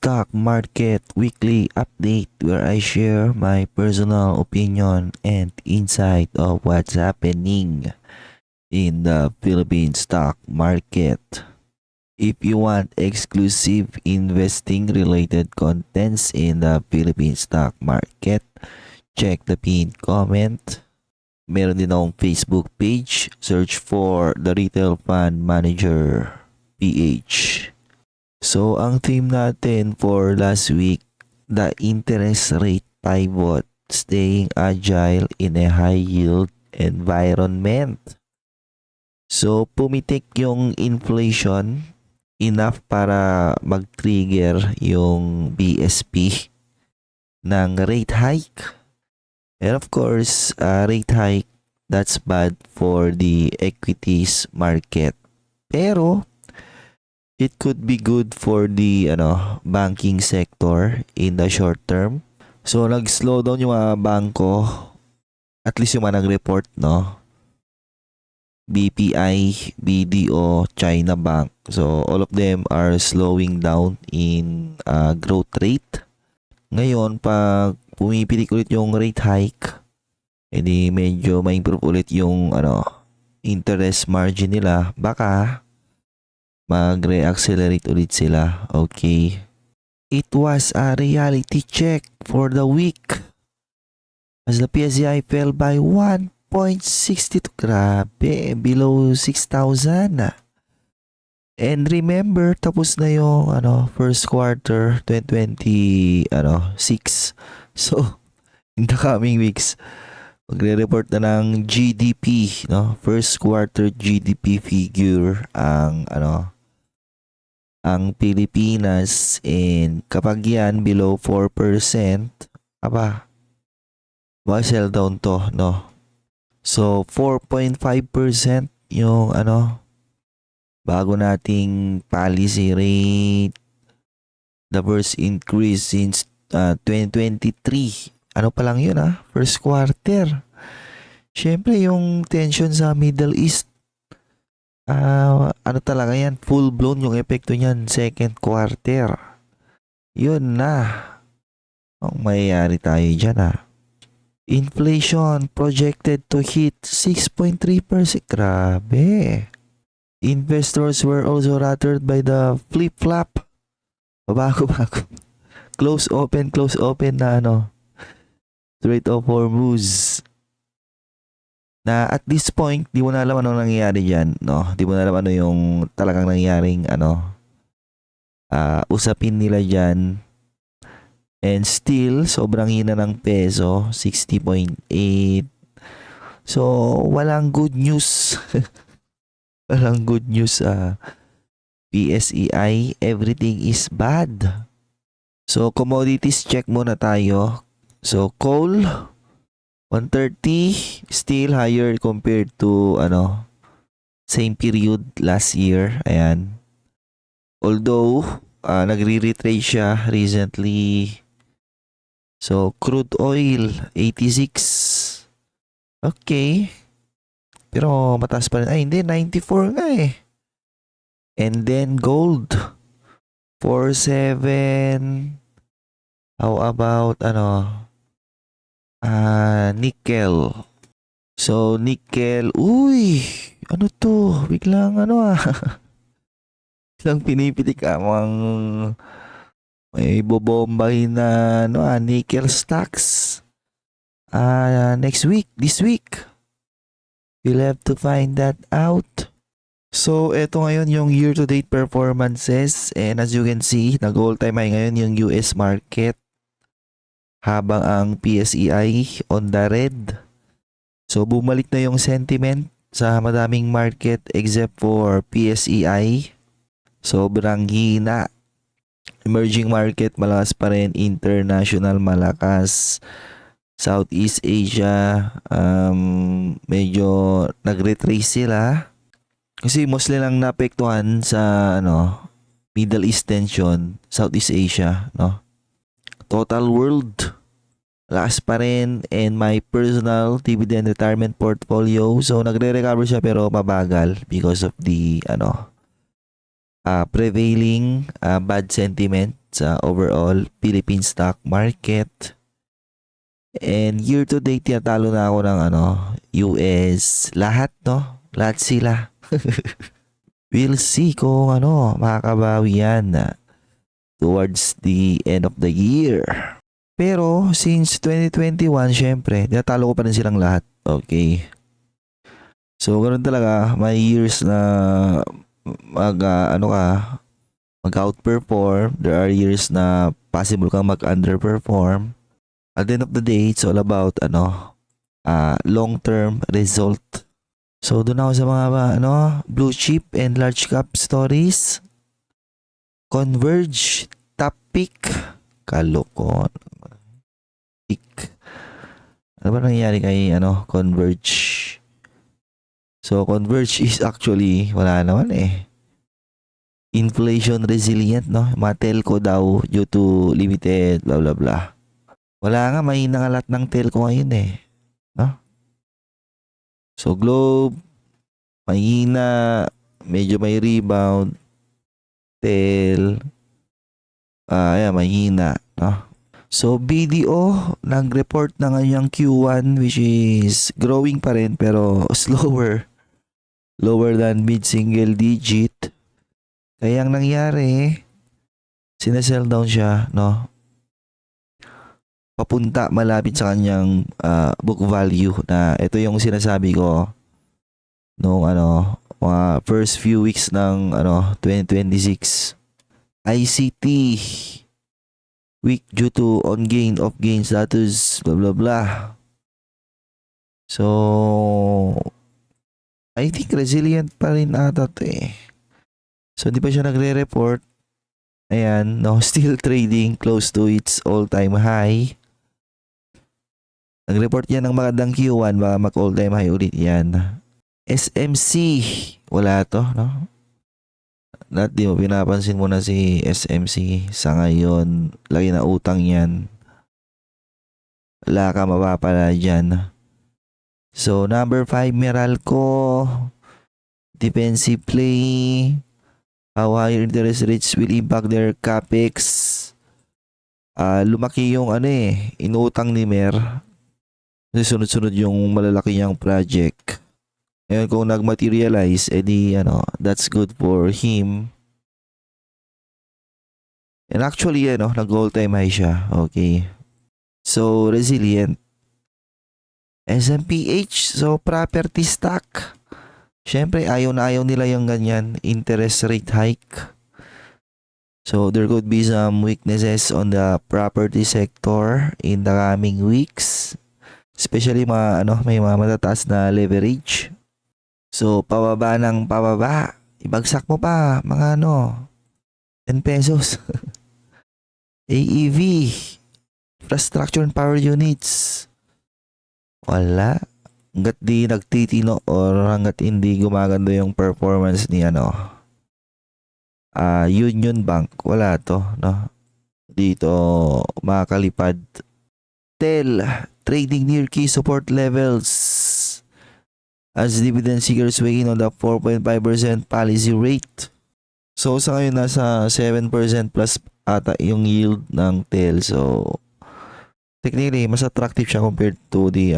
Stock Market Weekly Update, where I share my personal opinion and insight of what's happening in the Philippine stock market. If you want exclusive investing related contents in the Philippine stock market, check the pinned comment. Meron din akong Facebook page. Search for the Retail Fund Manager PH. So, ang theme natin for last week, the interest rate pivot, staying agile in a high yield environment. So, pumitik yung inflation enough para mag-trigger yung BSP ng rate hike. And of course, rate hike, that's bad for the equities market. Pero, it could be good for the banking sector in the short term. So nag-slow down yung mga bangko, at least yung mga nag-report, no? BPI, BDO, China Bank. So all of them are slowing down in growth rate. Ngayon, pag pumipitik ulit yung rate hike, edi medyo ma-improve ulit yung interest margin nila, baka mag-re-accelerate ulit sila. Okay. It was a reality check for the week as the PSEI fell by 1.62. Grabe, below 6,000. And remember, tapos na yung first quarter 2026. So, in the coming weeks, magre-report na ng GDP, no? First quarter GDP figure ang Pilipinas, and kapag yan below 4%, sell down to, no? So 4.5% yung bago nating policy rate, the first increase since 2023. Ano pa lang yun, first quarter. Syempre yung tension sa Middle East, talaga yan, full blown yung epekto niyan second quarter. Yun na ang mayayari tayo dyan. Inflation projected to hit 6.3%. Grabe. Investors were also rattled by the flip-flop. Bago-bago. Close open na Strait of Hormuz. Na at this point, di mo na alam anong nangyayari dyan, no? Di mo na alam ano yung talagang nangyaring usapin nila dyan. And still, sobrang hina ng peso, 60.8. So, walang good news. Walang good news PSEI. Everything is bad. So, commodities check muna tayo. So, coal, 130, still higher compared to same period last year. Ayan. Although nagre-retrace siya recently. So crude oil 86. Okay. Pero mataas pa rin. Ay hindi, 94 nga eh. And then gold 47. How about nickel. So, nickel. Uy! Ano to? Biglang Biglang pinipitik amang may bobombahin na nickel stocks. Next week. This week. We'll have to find that out. So, eto ngayon yung year-to-date performances. And as you can see, nag-all time high ngayon yung US market, habang ang PSEI on the red. So bumalik na yung sentiment sa madaming market except for PSEI. Sobrang hina. Emerging market malakas pa rin, international malakas. Southeast Asia medyo nag-retrace sila. Kasi mostly lang naapektuhan sa Middle East tension, Southeast Asia, no? Total world lakas pa rin, and my personal dividend retirement portfolio, so nagre-recover siya pero mabagal because of the prevailing bad sentiment sa overall Philippine stock market. And year to date, tinatalo na ako ng US. Lahat, no? Lahat sila. We'll see kung makakabawi yan towards the end of the year. Pero since 2021, syempre, tinatalo ko pa rin silang lahat. Okay. So, ganoon talaga. May years na mag-outperform. There are years na possible kang mag-underperform. At the end of the day, it's all about long-term result. So, doon ako sa mga blue chip and large cap stories. Converge, top pick, kalokon. Pick. Ano ba nangyayari kay Converge? So, Converge is actually, wala naman inflation resilient, no? Mga telco daw due to limited, blah, blah, blah. Wala nga, mahina nga lahat ng telco ngayon no? So, Globe, mahina, medyo may rebound, Tel, mahina, no? So, BDO, nag-report na ngayong Q1 which is growing pa rin pero slower. Lower than mid-single digit. Kaya ang nangyari, sinasell down siya, no? Papunta malapit sa kanyang book value na ito yung sinasabi ko nung mga first few weeks ng 2026. ICT weak due to on gain off gain status blah blah blah. So I think resilient pa rin ata to So di pa siya nagre-report. Ayan, no, still trading close to its all-time high. Nag-report yan ng magandang Q1, baka mag-all-time high ulit yan. SMC, wala to, no? Di mo pinapansin mo na si SMC sa ngayon. Lagi na utang yan. Wala ka mapapala dyan. So, number 5, Meralco. Defensive play. How higher interest rates will impact their capex. Lumaki yung inuutang ni Mer. Kasi sunod-sunod yung malalaki niyang project. Ngayon kung nag-materialize, edi that's good for him. And actually, nag-all-time high siya. Okay. So, resilient. SMPH, so property stock. Siyempre, ayaw na ayaw nila yung ganyan. Interest rate hike. So, there could be some weaknesses on the property sector in the coming weeks. Especially may mga matataas na leverage. So, pababa ng pababa. Ibagsak mo pa, mga 10 pesos. AEV, infrastructure and power units. Wala. Hanggat di nagtitino or hanggat hindi gumaganda yung performance ni Union Bank, wala to, no? Dito makakalipad. Tel, trading near key support levels as dividend seekers weighing on the 4.5% policy rate. So sa ngayon nasa 7% plus ata yung yield ng Tel. So technically mas attractive siya compared to the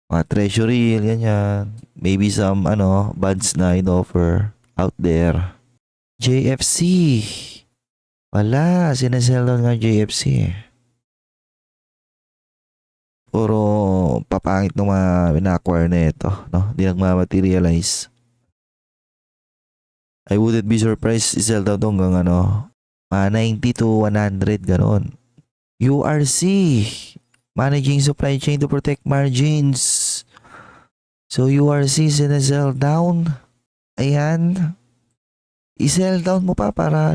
mga treasury, ganyan. Maybe some bonds na in-offer out there. JFC. Wala, sinasell down nga JFC Puro papangit ng mga pina-acquire na ito, no? Hindi nagmamaterialize. I wouldn't be surprised i-sell down hanggang 90 to 100, ganon. URC, managing supply chain to protect margins. So URC sinasell down. Ayan. I-sell down mo pa para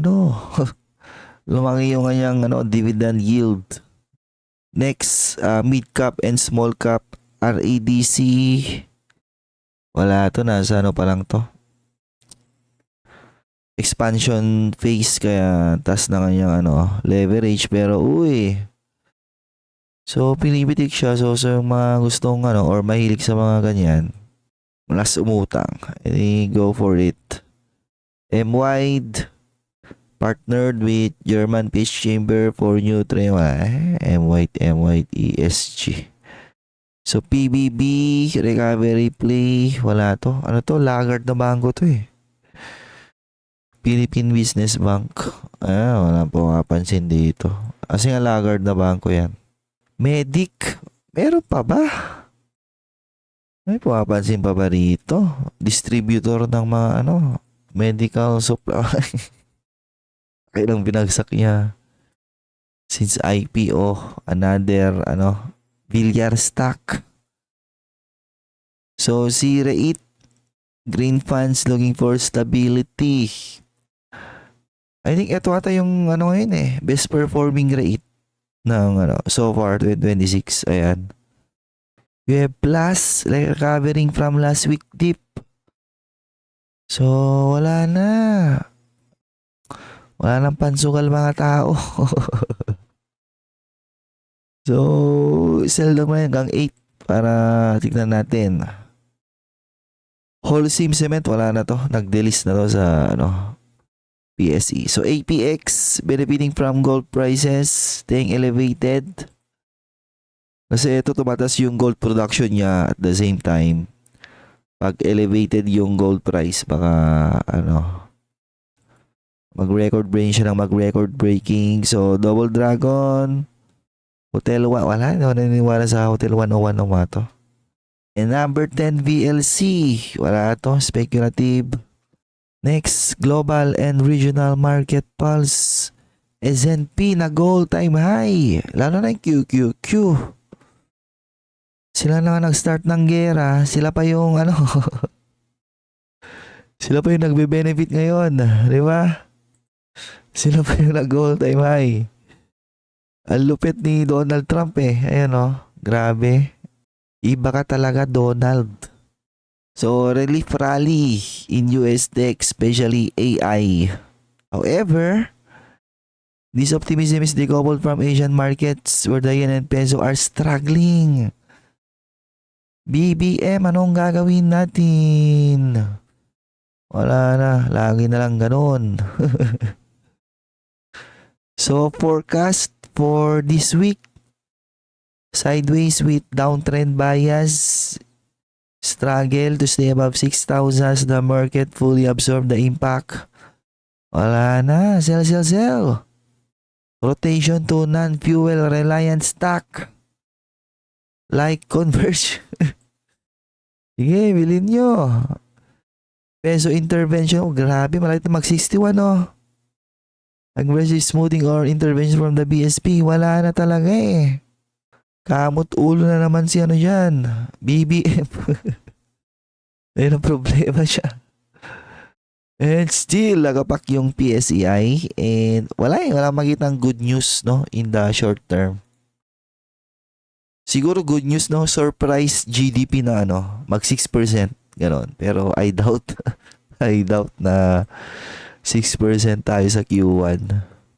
lumaki yung kanyang dividend yield. Next, mid cap and small cap RADC. Wala to, nasa pa lang to. Expansion phase kaya tas na kanyang leverage pero So pinipitik siya so sa mga gustong or mahilig sa mga ganyan. Malas umutang. Go for it. M-Wide Partnered with German Peace Chamber for new train. MYT ESG. So PBB, recovery play, wala to. Ano to? Laggard na bangko to eh. Philippine Business Bank. Wala po mapansin dito. Kasi nga laggard na bangko yan. Medic, meron pa ba? May pumapansin pa ba rito? Distributor ng mga medical supply. Kailang binagsak niya. Since IPO, another Villar stock. So si REIT, green funds looking for stability. I think ito ata yung ngayon best performing REIT ng so far 2026. Ayan. We have Plus, like recovering from last week dip. So wala na. Wala nang pansukal mga tao. So sell naman hanggang 8 para tignan natin. Holcim Cement, wala na to. Nag-delist na to sa PSE. So APX, benefiting from gold prices staying elevated. Kasi ito tumatas yung gold production niya at the same time. Pag elevated yung gold price, baka mag-record breaking siya ng mag-record breaking. So Double Dragon, Hotel 1, wala. Hindi ako naniniwala sa Hotel 101 ng mga to. And number 10, VLC. Wala to. Speculative. Next, Global and Regional Market Pulse. S&P na goal time high. Lalo na yung QQQ. Sila na nga nag-start ng gera. Sila pa yung sila pa yung nagbe-benefit ngayon. Di ba? Sila pa yung nag-goal time high. Ang lupit ni Donald Trump Ayan grabe. Iba ka talaga, Donald. So, relief rally in US tech, especially AI. However, this optimism is decoupled from Asian markets where the yen and peso are struggling. BBM, anong gagawin natin? Wala na, lagi na lang ganun. So, forecast for this week, sideways with downtrend bias. Struggle to stay above 6,000 as the market fully absorb the impact. Wala na. Sell. Rotation to non-fuel reliant stock. Like Converge. Sige, bilhin nyo. Peso intervention. Grabe, malaki na mag-61 Aggressive smoothing or intervention from the BSP. Wala na talaga Kamot ulo na naman si dyan. BBM. Ayun ang problema siya. And still, nagapak yung PSEI. And wala makitang good news in the short term. Siguro good news surprise GDP na mag 6%. Ganon. Pero I doubt na 6% tayo sa Q1.